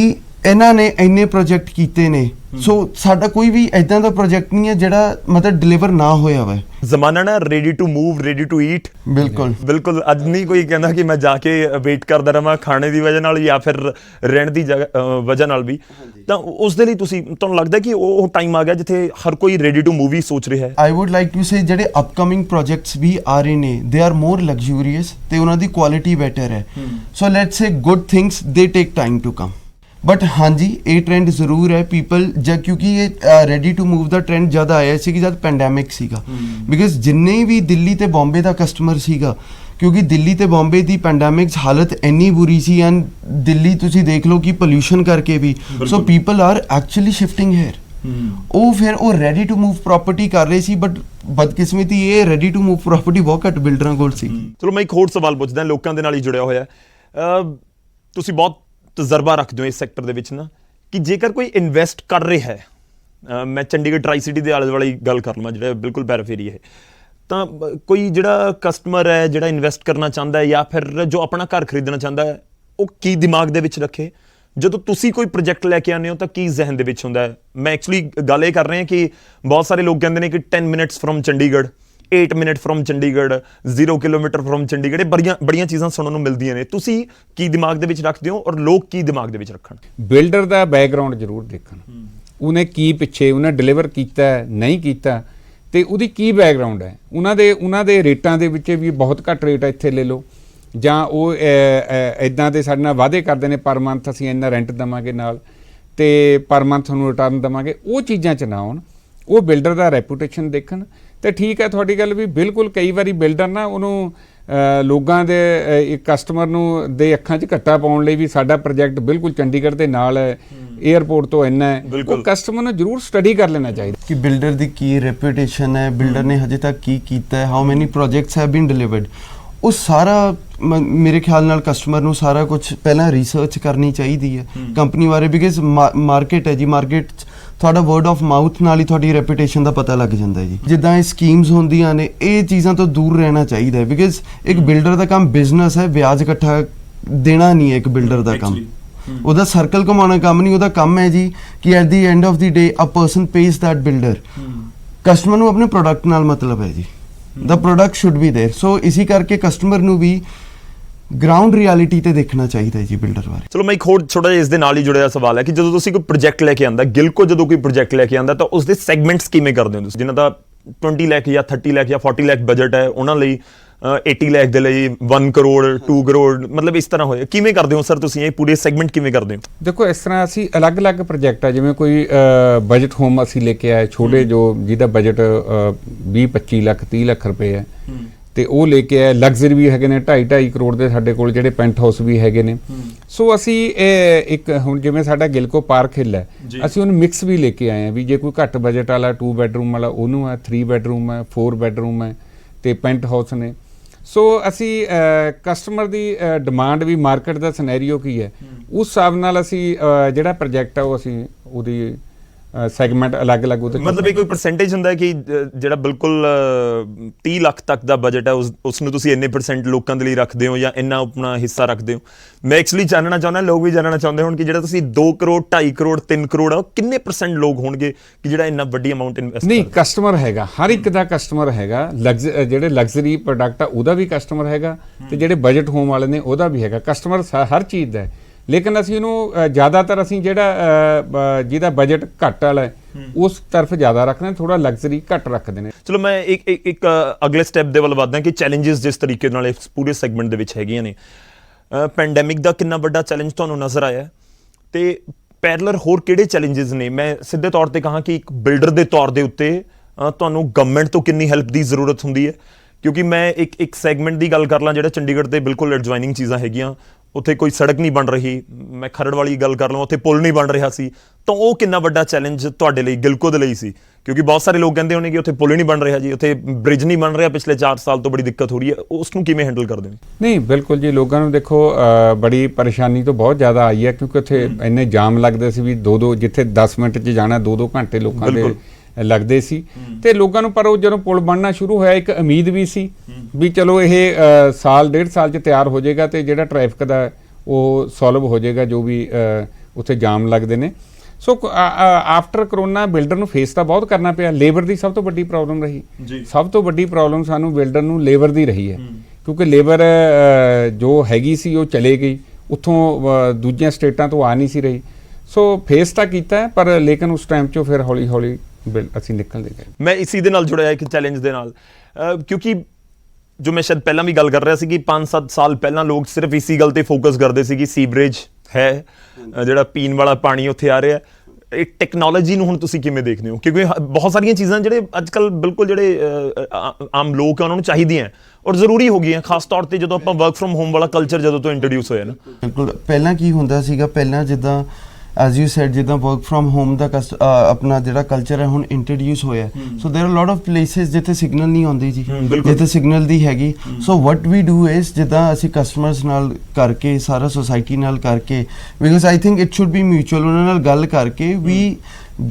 ਇਹਨਾਂ ਨੇ ਇੰਨੇ ਪ੍ਰੋਜੈਕਟ ਕੀਤੇ ਨੇ ਸੋ ਸਾਡਾ ਕੋਈ ਵੀ ਇਦਾਂ ਦਾ ਪ੍ਰੋਜੈਕਟ ਨਹੀਂ ਹੈ ਜਿਹੜਾ ਮਤਲਬ ਡਿਲੀਵਰ ਨਾ ਹੋਇਆ ਵਾ। ਜ਼ਮਾਨਾ ਨਾ ready to move, ready to eat. ਬਿਲਕੁਲ ਅੱਜ ਨਹੀਂ ਕੋਈ ਕਹਿੰਦਾ ਕਿ ਮੈਂ ਜਾ ਕੇ ਵੇਟ ਕਰਦਾ ਰਹਾਂ ਖਾਣੇ ਦੀ ਵਜ੍ਹਾ ਨਾਲ ਜਾਂ ਫਿਰ ਰਹਿਣ ਦੀ ਵਜ੍ਹਾ ਨਾਲ ਵੀ। ਤਾਂ ਉਸ ਦੇ ਲਈ ਤੁਹਾਨੂੰ ਲੱਗਦਾ ਕਿ ਉਹ ਟਾਈਮ ਆ ਗਿਆ ਜਿੱਥੇ ਹਰ ਕੋਈ ਰੈਡੀ ਟੂ ਮੂਵ ਹੀ ਸੋਚ ਰਿਹਾ ਹੈ? I would like to say ਜਿਹੜੇ ਅਪਕਮਿੰਗ ਪ੍ਰੋਜੈਕਟਸ ਵੀ ਆ ਰਹੇ ਨੇ ਦੇ ਆਰ ਮੋਰ ਲਗਜ਼ੂਰੀਅਸ ਤੇ ਉਹਨਾਂ ਦੀ ਕੁਆਲਿਟੀ ਬੈਟਰ ਹੈ। So let's say good things they take time to come. But ਹਾਂਜੀ ਇਹ ਟ੍ਰੈਂਡ ਜ਼ਰੂਰ ਹੈ ਪੀਪਲ ਕਿਉਂਕਿ ਇਹ ਰੈਡੀ ਟੂ ਮੂਵ ਦਾ ਟ੍ਰੈਂਡ ਜਦ ਆਇਆ ਸੀ ਕਿ ਜਦ ਪੈਂਡੈਮਿਕ ਸੀਗਾ, ਬਿਕਾਜ਼ ਜਿੰਨੇ ਵੀ ਦਿੱਲੀ ਤੇ ਬੰਬੇ ਦਾ ਕਸਟਮਰ ਸੀਗਾ, ਕਿਉਂਕਿ ਦਿੱਲੀ ਤੇ ਬੰਬੇ ਦੀ ਪੈਂਡੈਮਿਕਸ ਹਾਲਤ ਇੰਨੀ ਬੁਰੀ ਸੀ ਐਂਡ ਦਿੱਲੀ ਤੁਸੀਂ ਦੇਖ ਲਓ ਕਿ ਪੋਲਿਊਸ਼ਨ ਕਰਕੇ ਵੀ, so people are actually shifting here. ਉਹ ਫਿਰ ਉਹ ਰੈਡੀ ਟੂ ਮੂਵ ਪ੍ਰਾਪਰਟੀ ਕਰ ਰਹੇ ਸੀ, ਬਟ ਬਦਕਿਸਮਤੀ ਇਹ ਰੈਡੀ ਟੂ ਮੂਵ ਪ੍ਰਾਪਰਟੀ ਬਹੁਤ ਘੱਟ ਬਿਲਡਰਾਂ ਕੋਲ ਸੀ। ਚਲੋ ਮੈਂ ਇੱਕ ਹੋਰ ਸਵਾਲ ਪੁੱਛਦਾ, ਲੋਕਾਂ ਦੇ ਨਾਲ ਹੀ ਜੁੜਿਆ ਹੋਇਆ। ਤੁਸੀਂ ਬਹੁਤ ਤਜਰਬਾ ਰੱਖਦੇ ਹੋ ਇਸ ਸੈਕਟਰ ਦੇ ਵਿੱਚ ਨਾ, ਕਿ ਜੇਕਰ ਕੋਈ ਇਨਵੈਸਟ ਕਰ ਰਿਹਾ ਹੈ, ਮੈਂ ਚੰਡੀਗੜ੍ਹ ਟਰਾਈ ਸਿਟੀ ਦੇ ਆਲੇ ਦੁਆਲੇ ਗੱਲ ਕਰ ਲਵਾਂ ਜਿਹੜਾ ਬਿਲਕੁਲ ਪੈਰੀਫੇਰੀ ਹੈ, ਤਾਂ ਕੋਈ ਜਿਹੜਾ ਕਸਟਮਰ ਹੈ ਜਿਹੜਾ ਇਨਵੈਸਟ ਕਰਨਾ ਚਾਹੁੰਦਾ ਹੈ ਜਾਂ ਫਿਰ ਜੋ ਆਪਣਾ ਘਰ ਖਰੀਦਣਾ ਚਾਹੁੰਦਾ ਹੈ, ਉਹ ਕੀ ਦਿਮਾਗ ਦੇ ਵਿੱਚ ਰੱਖੇ? ਜਦੋਂ ਤੁਸੀਂ ਕੋਈ ਪ੍ਰੋਜੈਕਟ ਲੈ ਕੇ ਆਉਂਦੇ ਹੋ ਤਾਂ ਕੀ ਜ਼ਿਹਨ ਦੇ ਵਿੱਚ ਹੁੰਦਾ ਹੈ? ਮੈਂ ਐਕਚੁਅਲੀ ਗੱਲ ਇਹ ਕਰ ਰਿਹਾ ਕਿ ਬਹੁਤ ਸਾਰੇ ਲੋਕ ਕਹਿੰਦੇ ਨੇ ਕਿ 10 minutes from Chandigarh, 8 minute from Chandigarh, 0 kilometre from Chandigarh, ਇਹ ਬੜੀਆਂ ਚੀਜ਼ਾਂ ਸੁਣਨ ਨੂੰ ਮਿਲਦੀਆਂ ਨੇ। ਤੁਸੀਂ ਕੀ ਦਿਮਾਗ ਦੇ ਵਿੱਚ ਰੱਖਦੇ ਹੋ ਔਰ ਲੋਕ ਕੀ ਦਿਮਾਗ ਦੇ ਵਿੱਚ ਰੱਖਣ? ਬਿਲਡਰ ਦਾ ਬੈਕਗ੍ਰਾਉਂਡ ਜ਼ਰੂਰ ਦੇਖਣ, ਉਹਨੇ ਕੀ ਪਿੱਛੇ ਉਹਨੇ ਡਿਲੀਵਰ ਕੀਤਾ ਨਹੀਂ ਕੀਤਾ ਤੇ ਉਹਦੀ ਕੀ ਬੈਕਗ੍ਰਾਉਂਡ ਹੈ। ਉਹਨਾਂ ਦੇ ਰੇਟਾਂ ਦੇ ਵਿੱਚ ਵੀ ਬਹੁਤ ਘੱਟ ਰੇਟ ਇੱਥੇ ਲੈ ਲਓ, ਜਾਂ ਉਹ ਇਦਾਂ ਦੇ ਸਾਡੇ ਨਾਲ ਵਾਅਦੇ ਕਰਦੇ ਨੇ ਪਰ ਮੰਥ ਅਸੀਂ ਇੰਨਾ ਰੈਂਟ ਦੇਵਾਂਗੇ ਨਾਲ ਤੇ ਪਰ ਮੰਥ ਤੁਹਾਨੂੰ ਰਿਟਰਨ ਦੇਵਾਂਗੇ, ਉਹ ਚੀਜ਼ਾਂ 'ਚ ਨਾ ਆਉਣ। ਉਹ ਬਿਲਡਰ ਦਾ ਰੈਪੂਟੇਸ਼ਨ ਦੇਖਣ। ਤੇ ਠੀਕ ਹੈ ਤੁਹਾਡੀ ਗੱਲ ਵੀ ਬਿਲਕੁਲ, ਕਈ ਵਾਰੀ ਬਿਲਡਰ ਨਾ ਉਹਨੂੰ ਲੋਕਾਂ ਦੇ ਇੱਕ ਕਸਟਮਰ ਨੂੰ ਦੇ ਅੱਖਾਂ 'ਚ ਘੱਟਾ ਪਾਉਣ ਲਈ ਵੀ ਸਾਡਾ ਪ੍ਰੋਜੈਕਟ ਬਿਲਕੁਲ ਚੰਡੀਗੜ੍ਹ ਦੇ ਨਾਲ ਹੈ, 에ਅਰਪੋਰਟ ਤੋਂ ਇੰਨਾ ਹੈ, ਉਹ ਕਸਟਮਰ ਨੂੰ ਜ਼ਰੂਰ ਸਟੱਡੀ ਕਰ ਲੈਣਾ ਚਾਹੀਦਾ ਕਿ ਬਿਲਡਰ ਦੀ ਕੀ ਰੈਪੂਟੇਸ਼ਨ ਹੈ, ਬਿਲਡਰ ਨੇ ਹਜੇ ਤੱਕ ਕੀ ਕੀਤਾ ਹੈ, how many projects have been delivered. ਉਹ ਸਾਰਾ ਮੇਰੇ ਖਿਆਲ ਨਾਲ ਕਸਟਮਰ ਨੂੰ ਸਾਰਾ ਕੁਝ ਪਹਿਲਾਂ ਰਿਸਰਚ ਕਰਨੀ ਚਾਹੀਦੀ ਹੈ ਕੰਪਨੀ ਬਾਰੇ, ਬਿਕਾਜ਼ ਮਾਰਕੀਟ ਹੈ ਜੀ, ਮਾਰਕੀਟ ਤੁਹਾਡਾ ਵਰਡ ਆਫ ਮਾਊਥ ਨਾਲ ਹੀ ਤੁਹਾਡੀ ਰੈਪੂਟੇਸ਼ਨ ਦਾ ਪਤਾ ਲੱਗ ਜਾਂਦਾ ਹੈ ਜੀ। ਜਿੱਦਾਂ ਇਹ ਸਕੀਮਸ ਹੁੰਦੀਆਂ ਨੇ, ਇਹ ਚੀਜ਼ਾਂ ਤੋਂ ਦੂਰ ਰਹਿਣਾ ਚਾਹੀਦਾ ਹੈ, ਬਿਕਾਜ਼ ਇੱਕ ਬਿਲਡਰ ਦਾ ਕੰਮ ਬਿਜ਼ਨਸ ਹੈ, ਵਿਆਜ ਇਕੱਠਾ ਦੇਣਾ ਨਹੀਂ ਹੈ ਇੱਕ ਬਿਲਡਰ ਦਾ ਕੰਮ। ਉਹਦਾ ਸਰਕਲ ਕਮਾਉਣਾ ਕੰਮ ਨਹੀਂ, ਉਹਦਾ ਕੰਮ ਹੈ ਜੀ ਕਿ at the end of the day a person pays that builder. Customer ਨੂੰ ਆਪਣੇ ਪ੍ਰੋਡਕਟ ਨਾਲ ਮਤਲਬ ਹੈ ਜੀ, ਦਾ product should be there. So ਇਸੇ ਕਰਕੇ ਕਸਟਮਰ ਨੂੰ ਵੀ ਗਰਾਊਂਡ ਰਿਐਲਿਟੀ ਤੇ ਦੇਖਣਾ ਚਾਹੀਦਾ ਹੈ ਜੀ ਬਿਲਡਰ ਬਾਰੇ। ਚਲੋ ਮੈਂ ਇੱਕ ਹੋਰ ਛੋਟਾ ਜਿਹਾ ਇਸ ਦੇ ਨਾਲ ਹੀ ਜੁੜਿਆ ਸਵਾਲ ਹੈ ਕਿ ਜਦੋਂ ਤੁਸੀਂ ਕੋਈ ਪ੍ਰੋਜੈਕਟ ਲੈ ਕੇ ਆਂਦਾ, ਗਿਲਕੋ ਜਦੋਂ ਕੋਈ ਪ੍ਰੋਜੈਕਟ ਲੈ ਕੇ ਆਂਦਾ ਤਾਂ ਉਸ ਦੇ ਸੈਗਮੈਂਟਸ ਕਿਵੇਂ ਕਰਦੇ ਹੋ ਤੁਸੀਂ? ਜਿਨ੍ਹਾਂ ਦਾ 20 ਲੱਖ ਜਾਂ 30 ਲੱਖ ਜਾਂ 40 ਲੱਖ ਬਜਟ ਹੈ, ਉਹਨਾਂ ਲਈ 80 ਲੱਖ ਦੇ ਲਈ 1 ਕਰੋੜ 2 ਕਰੋੜ, ਮਤਲਬ ਇਸ ਤਰ੍ਹਾਂ ਹੋਏ ਕਿਵੇਂ ਕਰਦੇ ਹੋ ਸਰ ਤੁਸੀਂ? ਇਹ ਪੂਰੇ ਸੈਗਮੈਂਟ ਕਿਵੇਂ ਕਰਦੇ ਹੋ? ਦੇਖੋ ਇਸ ਤਰ੍ਹਾਂ ਅਸੀਂ ਅਲੱਗ-ਅਲੱਗ ਪ੍ਰੋਜੈਕਟ ਆ, ਜਿਵੇਂ ਕੋਈ ਬਜਟ ਹੋਮ ਅਸੀਂ ਲੈ ਕੇ ਆਏ ਛੋਟੇ, ਜੋ ਜਿਹਦਾ ਬਜਟ 20-25 ਲੱਖ 30 ਲੱਖ ਰੁਪਏ ਹੈ, ਤੇ ਉਹ ਲੈ ਕੇ ਆਏ। ਲਗਜ਼ਰੀ ਵੀ ਹੈਗੇ ਨੇ 2.5 ਕਰੋੜ ਦੇ ਸਾਡੇ ਕੋਲ, ਜਿਹੜੇ ਪੈਂਟ ਹਾਊਸ ਵੀ ਹੈਗੇ ਨੇ। ਸੋ ਅਸੀਂ ਇੱਕ ਹੁਣ ਜਿਵੇਂ ਸਾਡਾ ਗਿਲਕੋ ਪਾਰਕ ਹਿੱਲ ਹੈ, ਅਸੀਂ ਉਹਨੂੰ ਮਿਕਸ ਵੀ ਲੈ ਕੇ ਆਏ ਹਾਂ ਵੀ ਜੇ ਕੋਈ ਘੱਟ ਬਜਟ ਵਾਲਾ 2 ਬੈਡਰੂਮ ਵਾਲਾ ਉਹਨੂੰ ਹੈ, 3 ਬੈਡਰੂਮ ਹੈ, 4 ਬੈਡਰੂਮ ਹੈ ਤੇ ਪੈਂਟ ਹਾਊਸ ਨੇ। ਸੋ ਅਸੀਂ ਕਸਟਮਰ ਦੀ ਡਿਮਾਂਡ ਵੀ, ਮਾਰਕੀਟ ਦਾ ਸਿਨੈਰੀਓ ਕੀ ਹੈ, ਉਸ ਹਿਸਾਬ ਨਾਲ ਅਸੀਂ ਜਿਹੜਾ ਪ੍ਰੋਜੈਕਟ ਆ ਉਹ ਅਸੀਂ ਉਹਦੀ ਸੈਗਮੈਂਟ ਅਲੱਗ-ਅਲੱਗ ਉਹਦੇ। ਮਤਲਬ ਇਹ ਕੋਈ ਪਰਸੈਂਟੇਜ ਹੁੰਦਾ ਹੈ ਕਿ ਜਿਹੜਾ ਬਿਲਕੁਲ 30 ਲੱਖ ਤੱਕ ਦਾ ਬਜਟ ਹੈ ਉਸ ਨੂੰ ਤੁਸੀਂ ਇੰਨੇ % ਲੋਕਾਂ ਦੇ ਲਈ ਰੱਖਦੇ ਹੋ ਜਾਂ ਇੰਨਾ ਆਪਣਾ ਹਿੱਸਾ ਰੱਖਦੇ ਹੋ? ਮੈਂ ਐਕਚੁਅਲੀ ਜਾਣਨਾ ਚਾਹੁੰਦਾ, ਲੋਕ ਵੀ ਜਾਣਨਾ ਚਾਹੁੰਦੇ ਹੋਣ ਕਿ ਜਿਹੜਾ ਤੁਸੀਂ 2 ਕਰੋੜ 2.5 ਕਰੋੜ 3 ਕਰੋੜ ਆ, ਉਹ ਕਿੰਨੇ % ਲੋਕ ਹੋਣਗੇ ਕਿ ਜਿਹੜਾ ਇੰਨਾ ਵੱਡੀ ਅਮਾਉਂਟ ਇਨਵੈਸਟ? ਨਹੀਂ, ਕਸਟਮਰ ਹੈਗਾ, ਹਰ ਇੱਕ ਦਾ ਕਸਟਮਰ ਹੈਗਾ। ਜਿਹੜੇ ਲਗਜ਼ਰੀ ਪ੍ਰੋਡਕਟ ਆ ਉਹਦਾ ਵੀ ਕਸਟਮਰ ਹੈਗਾ ਤੇ ਜਿਹੜੇ ਬਜਟ ਹੋਮ ਵਾਲੇ ਨੇ ਉਹਦਾ ਵੀ ਹੈਗਾ ਕਸਟਮਰ, ਹਰ ਚੀਜ਼ ਦਾ। ਲੇਕਿਨ ਅਸੀਂ ਉਹਨੂੰ ਜ਼ਿਆਦਾਤਰ ਅਸੀਂ ਜਿਹੜਾ ਜਿਹਦਾ ਬਜਟ ਘੱਟ ਵਾਲਾ ਉਸ ਤਰਫ ਜ਼ਿਆਦਾ ਰੱਖਦੇ ਨੇ, ਥੋੜਾ ਲਗਜ਼ਰੀ ਘੱਟ ਰੱਖਦੇ ਨੇ। ਚਲੋ ਮੈਂ ਇੱਕ ਅਗਲੇ ਸਟੈਪ ਦੇ ਵੱਲ ਵਧਦਾ ਕਿ ਚੈਲੰਜਸ ਜਿਸ ਤਰੀਕੇ ਨਾਲ ਇਸ ਪੂਰੇ ਸੈਗਮੈਂਟ ਦੇ ਵਿੱਚ ਹੈਗੀਆਂ ਨੇ, ਪੈਂਡੈਮਿਕ ਦਾ ਕਿੰਨਾ ਵੱਡਾ ਚੈਲੰਜ ਤੁਹਾਨੂੰ ਨਜ਼ਰ ਆਇਆ ਤੇ ਪੈਰਲਰ ਹੋਰ ਕਿਹੜੇ ਚੈਲੰਜਸ ਨੇ? ਮੈਂ ਸਿੱਧੇ ਤੌਰ ਤੇ ਕਹਾਂ ਕਿ ਇੱਕ ਬਿਲਡਰ ਦੇ ਤੌਰ ਦੇ ਉੱਤੇ ਤੁਹਾਨੂੰ ਗਵਰਨਮੈਂਟ ਤੋਂ ਕਿੰਨੀ ਹੈਲਪ ਦੀ ਜ਼ਰੂਰਤ ਹੁੰਦੀ ਹੈ? ਕਿਉਂਕਿ ਮੈਂ ਇੱਕ ਸੈਗਮੈਂਟ ਦੀ ਗੱਲ ਕਰ ਲਾਂ ਜਿਹੜਾ ਚੰਡੀਗੜ੍ਹ ਦੇ ਬਿਲਕੁਲ ਐਡਜੋਇਨਿੰਗ ਚੀਜ਼ਾਂ ਹੈਗੀਆਂ, ਉੱਥੇ ਕੋਈ ਸੜਕ ਨਹੀਂ ਬਣ ਰਹੀ। ਮੈਂ ਖਰੜ ਵਾਲੀ ਗੱਲ ਕਰ ਲਵਾਂ, ਉੱਥੇ ਪੁਲ ਨਹੀਂ ਬਣ ਰਿਹਾ ਸੀ, ਤਾਂ ਉਹ ਕਿੰਨਾ ਵੱਡਾ ਚੈਲੰਜ ਤੁਹਾਡੇ ਲਈ, ਗਿਲਕੋ ਦੇ ਲਈ ਸੀ? ਕਿਉਂਕਿ ਬਹੁਤ ਸਾਰੇ ਲੋਕ ਕਹਿੰਦੇ ਹੋਣੇ ਕਿ ਉੱਥੇ ਪੁਲ ਹੀ ਨਹੀਂ ਬਣ ਰਿਹਾ ਜੀ, ਉੱਥੇ ਬ੍ਰਿਜ ਨਹੀਂ ਬਣ ਰਿਹਾ, ਪਿਛਲੇ 4 ਸਾਲ ਤੋਂ ਬੜੀ ਦਿੱਕਤ ਹੋ ਰਹੀ ਹੈ, ਉਸ ਨੂੰ ਕਿਵੇਂ ਹੈਂਡਲ ਕਰਦੇ ਹੋ? ਨਹੀਂ, ਬਿਲਕੁਲ ਜੀ, ਲੋਕਾਂ ਨੂੰ ਦੇਖੋ ਬੜੀ ਪਰੇਸ਼ਾਨੀ ਤੋਂ ਬਹੁਤ ਜ਼ਿਆਦਾ ਆਈ ਹੈ, ਕਿਉਂਕਿ ਉੱਥੇ ਇੰਨੇ ਜਾਮ ਲੱਗਦੇ ਸੀ ਵੀ 2-2 ਜਿੱਥੇ 10 ਮਿੰਟ 'ਚ ਜਾਣਾ 2-2 ਘੰਟੇ ਲੋਕਾਂ ਦੇ ਲੱਗਦੇ ਸੀ। ਤੇ ਲੋਕਾਂ ਨੂੰ ਪਰ ਉਹ ਜਦੋਂ ਪੁਲ ਬਣਨਾ ਸ਼ੁਰੂ ਹੋਇਆ ਇੱਕ ਉਮੀਦ ਵੀ ਸੀ ਵੀ ਚਲੋ ਇਹ ਸਾਲ 1.5 ਸਾਲ 'ਚ ਤਿਆਰ ਹੋ ਜਾਏਗਾ ਤੇ ਜਿਹੜਾ ਟ੍ਰੈਫਿਕ ਦਾ ਉਹ ਸੋਲਵ ਹੋ ਜਾਏਗਾ, ਜੋ ਵੀ ਉੱਥੇ ਜਾਮ ਲੱਗਦੇ ਨੇ। ਸੋ ਆਫਟਰ ਕਰੋਨਾ ਬਿਲਡਰ ਨੂੰ ਫੇਸ ਤਾਂ ਬਹੁਤ ਕਰਨਾ ਪਿਆ। ਲੇਬਰ ਦੀ ਸਭ ਤੋਂ ਵੱਡੀ ਪ੍ਰੋਬਲਮ ਰਹੀ ਜੀ। ਸਭ ਤੋਂ ਵੱਡੀ ਪ੍ਰੋਬਲਮ ਸਾਨੂੰ ਬਿਲਡਰ ਨੂੰ ਲੇਬਰ ਦੀ ਰਹੀ ਹੈ, ਕਿਉਂਕਿ ਲੇਬਰ ਜੋ ਹੈਗੀ ਸੀ ਉਹ ਚਲੇ ਗਈ, ਉੱਥੋਂ ਦੂਜੀਆਂ ਸਟੇਟਾਂ ਤੋਂ ਆ ਨਹੀਂ ਸੀ ਰਹੀ। ਸੋ ਫੇਸ ਤਾਂ ਕੀਤਾ ਹੈ, ਪਰ ਲੇਕਿਨ ਉਸ ਟਾਈਮ 'ਚੋਂ ਫਿਰ ਹੌਲੀ ਹੌਲੀ ਅਸੀਂ ਨਿਕਲਦੇ ਗਏ। ਮੈਂ ਇਸੀ ਦੇ ਨਾਲ ਜੁੜਿਆ ਇੱਕ ਚੈਲੰਜ ਦੇ ਨਾਲ, ਕਿਉਂਕਿ ਜੋ ਮੈਂ ਸ਼ਾਇਦ ਪਹਿਲਾਂ ਵੀ ਗੱਲ ਕਰ ਰਿਹਾ ਸੀ ਕਿ 5-7 ਸਾਲ ਪਹਿਲਾਂ ਲੋਕ ਸਿਰਫ ਇਸੀ ਗੱਲ ਤੇ ਫੋਕਸ ਕਰਦੇ ਸੀ ਕਿ ਸੀਵਰੇਜ ਹੈ, ਜਿਹੜਾ ਪੀਣ ਵਾਲਾ ਪਾਣੀ ਉੱਥੇ ਆ ਰਿਹਾ। ਇਹ ਟੈਕਨੋਲੋਜੀ ਨੂੰ ਹੁਣ ਤੁਸੀਂ ਕਿਵੇਂ ਦੇਖਦੇ ਹੋ? ਕਿਉਂਕਿ ਬਹੁਤ ਸਾਰੀਆਂ ਚੀਜ਼ਾਂ ਜਿਹੜੇ ਅੱਜ ਕੱਲ ਬਿਲਕੁਲ ਜਿਹੜੇ ਆਮ ਲੋਕ ਆ ਉਹਨਾਂ ਨੂੰ ਚਾਹੀਦੀਆਂ ਔਰ ਜ਼ਰੂਰੀ ਹੋ ਗਈਆਂ, ਖਾਸ ਤੌਰ ਤੇ ਜਦੋਂ ਆਪਾਂ ਵਰਕ ਫਰਮ ਹੋਮ ਵਾਲਾ ਕਲਚਰ ਜਦੋਂ ਤੋਂ ਇੰਟਰੋਡਿਊਸ ਹੋਇਆ ਨਾ। ਬਿਲਕੁਲ। ਪਹਿਲਾਂ ਕੀ ਹੁੰਦਾ ਸੀਗਾ, ਪਹਿਲਾਂ ਜਿੱਦਾਂ ਐਜ਼ ਯੂ ਸੈਡ ਜਿੱਦਾਂ ਵਰਕ ਫਰਮ ਹੋਮ ਦਾ ਆਪਣਾ ਜਿਹੜਾ ਕਲਚਰ ਹੈ ਹੁਣ ਇੰਟਰੋਡਿਊਸ ਹੋਇਆ, so there are lot of places ਜਿੱਥੇ ਸਿਗਨਲ ਨਹੀਂ ਆਉਂਦੀ ਜੀ, ਜਿੱਥੇ ਸਿਗਨਲ ਦੀ ਹੈਗੀ। ਸੋ ਵਟ ਵੀ ਡੂ ਇਜ਼ ਜਿੱਦਾਂ ਅਸੀਂ ਕਸਟਮਰਸ ਨਾਲ ਕਰਕੇ, ਸਾਰਾ ਸੋਸਾਇਟੀ ਨਾਲ ਕਰਕੇ, because I think it should be mutual, ਉਹਨਾਂ ਨਾਲ ਗੱਲ ਕਰਕੇ we